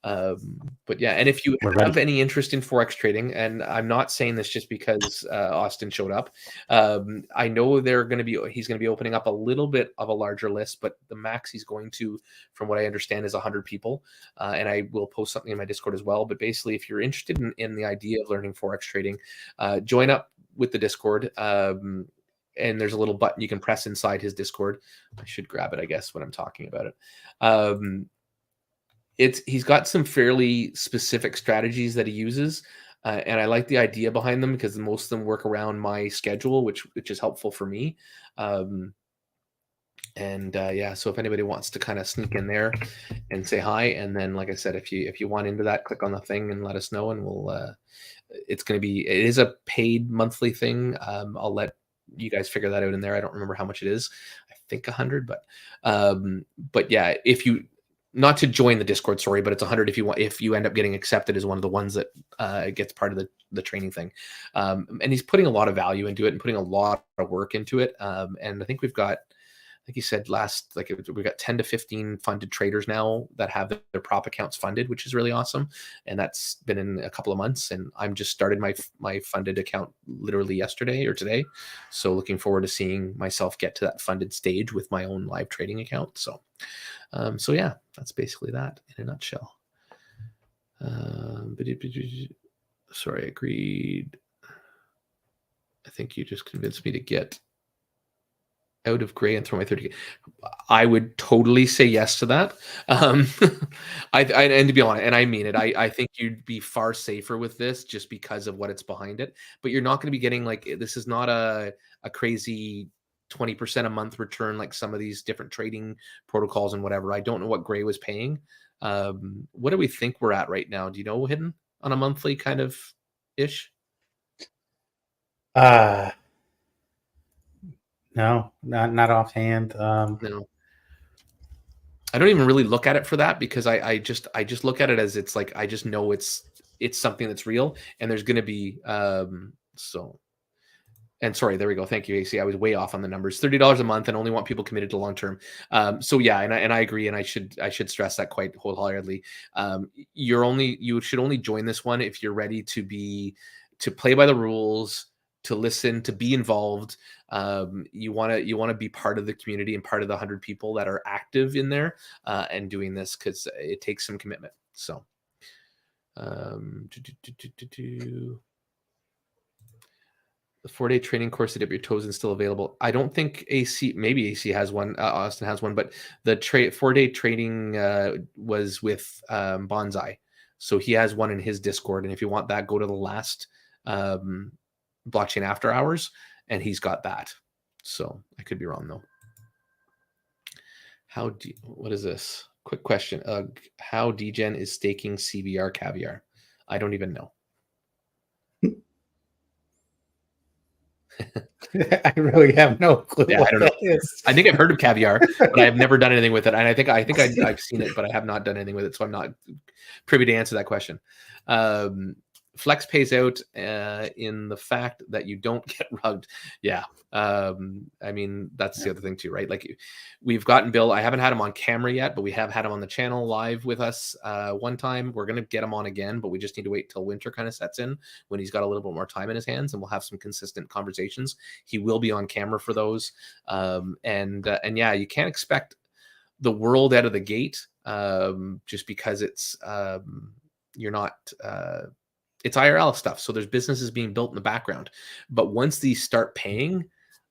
But yeah, and if you have any interest in Forex trading, and I'm not saying this just because Austin showed up, I know he's going to be opening up a little bit of a larger list, but the max he's going to, from what I understand, is 100 people. And I will post something in my Discord as well. But basically, if you're interested in the idea of learning Forex trading, join up with the Discord. And there's a little button you can press inside his Discord. I should grab it, I guess, when I'm talking about it. He's got some fairly specific strategies that he uses, and I like the idea behind them because most of them work around my schedule, which is helpful for me. Yeah, so if anybody wants to kind of sneak in there and say hi, and then like I said, if you want into that, click on the thing and let us know, and we'll. It is a paid monthly thing. I'll let you guys figure that out in there. I don't remember how much it is. I think 100, but yeah, if you. Not to join the Discord, sorry, but it's 100 if you end up getting accepted as one of the ones that gets part of the training thing. And he's putting a lot of value into it and putting a lot of work into it. And I think we've got, like you said we've got 10 to 15 funded traders now that have their prop accounts funded, which is really awesome. And that's been in a couple of months. And I'm just started my funded account literally yesterday or today. So looking forward to seeing myself get to that funded stage with my own live trading account. So yeah, that's basically that in a nutshell. Sorry, agreed. I think you just convinced me to get out of gray and throw my 30K. I would totally say yes to that. And to be honest, and I mean it, I think you'd be far safer with this just because of what it's behind it. But you're not going to be getting this is not a crazy 20% a month return like some of these different trading protocols and whatever. I don't know what Gray was paying. What do we think we're at right now? Do you know, Hidden, on a monthly kind of ish? No, not offhand. No. I don't even really look at it for that because I just look at it as it's like I just know it's something that's real and there's going to be so. And sorry, there we go. Thank you, AC. I was way off on the numbers. $30 a month, and only want people committed to long term. So yeah, and I agree, and I should stress that quite wholeheartedly. You should only join this one if you're ready to play by the rules, to listen, to be involved. You want to be part of the community and part of the 100 people that are active in there and doing this because it takes some commitment. So. The 4-day training course to dip your toes in still available. I don't think maybe AC has one. Austin has one, but the 4-day training was with Bonsai. So he has one in his Discord. And if you want that, go to the last blockchain after hours and he's got that. So I could be wrong though. What is this? Quick question. How DGen is staking CBR caviar? I don't even know. I really have no clue. Yeah, I don't know. I think I've heard of caviar, but I have never done anything with it. And I think I've seen it, but I have not done anything with it. So I'm not privy to answer that question. Flex pays out in the fact that you don't get rugged. Yeah. I mean, that's the other thing too, right? Like we've gotten Bill. I haven't had him on camera yet, but we have had him on the channel live with us one time. We're going to get him on again, but we just need to wait till winter kind of sets in when he's got a little bit more time in his hands and we'll have some consistent conversations. He will be on camera for those. And yeah, you can't expect the world out of the gate just because it's you're not it's IRL stuff. So there's businesses being built in the background. But once these start paying,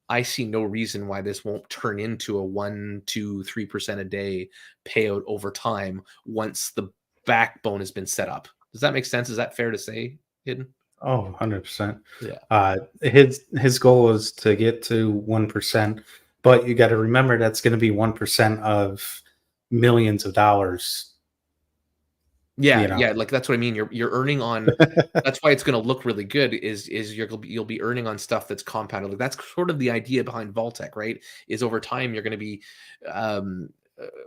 I see no reason why this won't turn into a 1%, 2%, 3% a day payout over time once the backbone has been set up. Does that make sense? Is that fair to say, Hidden? Oh, 100%. Yeah. His goal is to get to 1%, but you got to remember that's going to be 1% of millions of dollars. Yeah, yeah, like that's what I mean. You're earning on. That's why it's going to look really good. Is you'll be earning on stuff that's compounded. Like that's sort of the idea behind Vaultec, right? Is over time you're going to be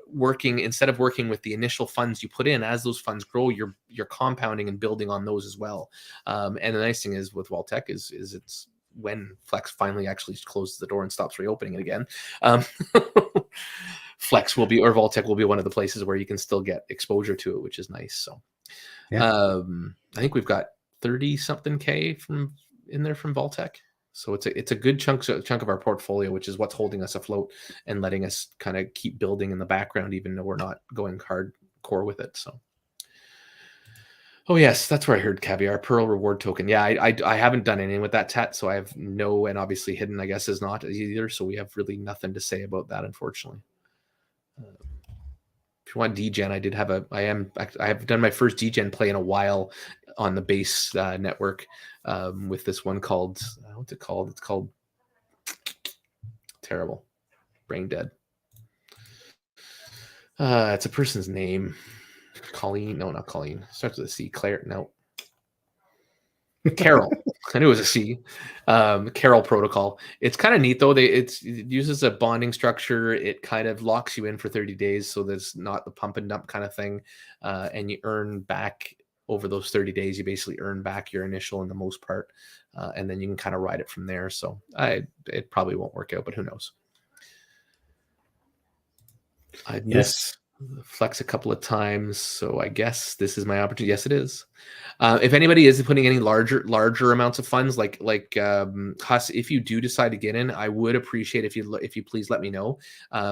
working, instead of working with the initial funds you put in, as those funds grow, you're compounding and building on those as well. And the nice thing is with Vaultec is it's when Flex finally actually closes the door and stops reopening it again. Flex will be, or Vaultec will be one of the places where you can still get exposure to it, which is nice. So I think we've got 30 something K from in there from Vaultec. So it's a good chunk of our portfolio, which is what's holding us afloat and letting us kind of keep building in the background, even though we're not going hardcore with it. So, oh yes, that's where I heard Caviar Pearl reward token. Yeah, I haven't done anything with that Tet, so I have no, and obviously Hidden, I guess, is not either. So we have really nothing to say about that, unfortunately. If you want DGen, I have done my first DGen play in a while on the base network with this one called, what's it called? It's called terrible, brain dead. It's a person's name. Colleen, no, not Colleen. Starts with a C. Claire, no. Carol. I knew it was a C. Carol protocol. It's kind of neat though. It uses a bonding structure. It kind of locks you in for 30 days, so there's not the pump and dump kind of thing. And you earn back over those 30 days. You basically earn back your initial in the most part, and then you can kind of ride it from there. So it probably won't work out, but who knows? I missed Flex a couple of times, so I guess this is my opportunity. Yes, it is. If anybody is putting any larger amounts of funds, like Huss, if you do decide to get in, I would appreciate if you please let me know,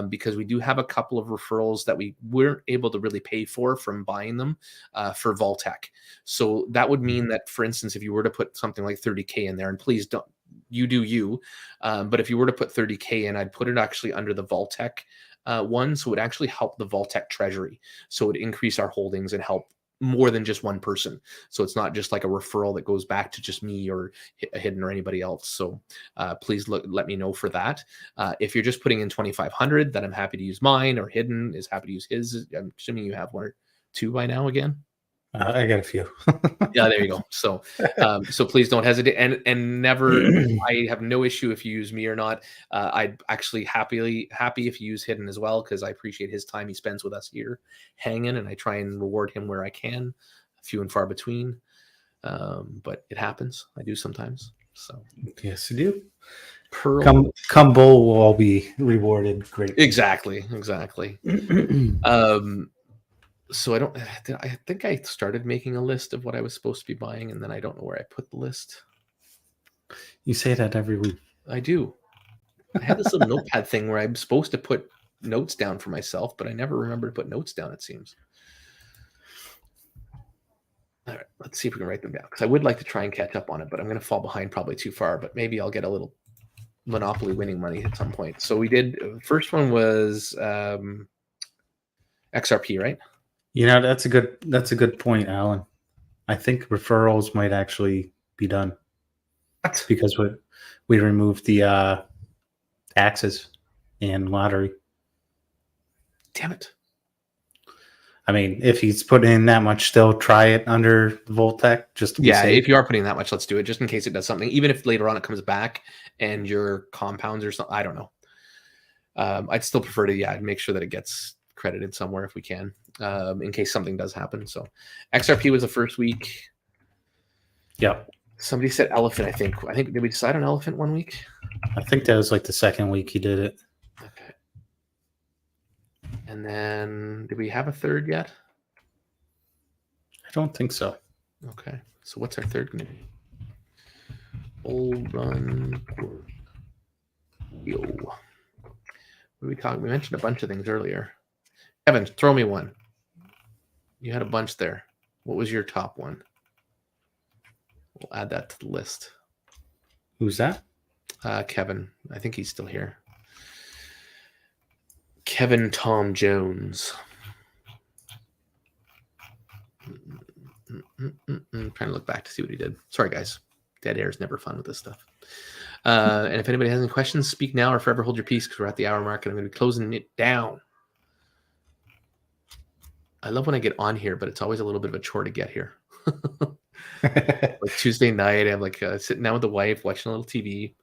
because we do have a couple of referrals that we weren't able to really pay for from buying them for Vaultec. So that would mean that, for instance, if you were to put something like 30K in there, and please don't, you do you, but if you were to put 30K in, I'd put it actually under the Vaultec one, so it would actually help the Vaultec treasury. So it would increase our holdings and help more than just one person. So it's not just like a referral that goes back to just me or Hidden or anybody else. So please let me know for that. If you're just putting in 2,500, then I'm happy to use mine, or Hidden is happy to use his. I'm assuming you have one or two by now again. I got a few. Yeah, there you go. So so please don't hesitate, and never. I have no issue if you use me or not. I'd actually happy if you use Hidden as well, because I appreciate his time he spends with us here hanging, and I try and reward him where I can, few and far between, but it happens. I do sometimes. So yes, you do. Pearl, come bowl will all be rewarded. Great. Exactly. So I think I started making a list of what I was supposed to be buying, and then I don't know where I put the list. You say that every week. I do. I had this little notepad thing where I'm supposed to put notes down for myself, but I never remember to put notes down, it seems. All right, let's see if we can write them down, because I would like to try and catch up on it, but I'm going to fall behind probably too far, but maybe I'll get a little Monopoly winning money at some point. So we did, first one was XRP, right? You know, that's a good point, Alan. I think referrals might actually be done. What? Because we removed the taxes and lottery. Damn it. I mean, if he's putting in that much, still try it under Vaultec. Just to be safe. If you are putting that much, let's do it, just in case it does something. Even if later on it comes back and your compounds or something, I don't know. I'd still prefer to make sure that it gets credited somewhere if we can, in case something does happen. So XRP was the first week. Yep. Somebody said elephant. I think did we decide on elephant one week? I think that was like the second week he did it. Okay. And then did we have a third yet? I don't think so. Okay. So what's our third going to be? Old run. Yo. What are we talking? We mentioned a bunch of things earlier. Kevin, throw me one. You had a bunch there. What was your top one? We'll add that to the list. Who's that? Kevin. I think he's still here. Kevin Tom Jones. Trying to look back to see what he did. Sorry, guys. Dead air is never fun with this stuff. And if anybody has any questions, speak now or forever hold your peace, because we're at the hour mark and I'm going to be closing it down. I love when I get on here, but it's always a little bit of a chore to get here. Like Tuesday night, I'm like sitting down with the wife, watching a little TV.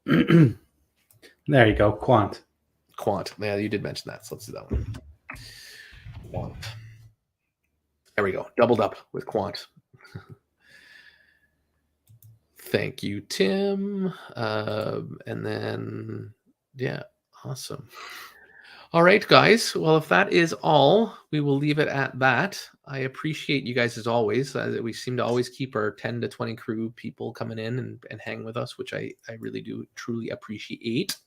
There you go, Quant. Quant. Yeah, you did mention that. So let's do that one. Quant. There we go. Doubled up with Quant. Thank you, Tim. And then, yeah, awesome. All right, guys. Well, if that is all, we will leave it at that. I appreciate you guys as always. We seem to always keep our 10 to 20 crew people coming in and hang with us, which I really do truly appreciate.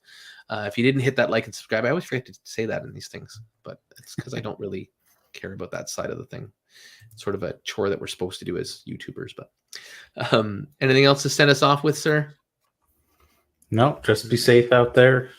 If you didn't hit that like and subscribe, I always forget to say that in these things, but it's because I don't really care about that side of the thing. It's sort of a chore that we're supposed to do as YouTubers. But anything else to send us off with, sir? No, just be safe out there.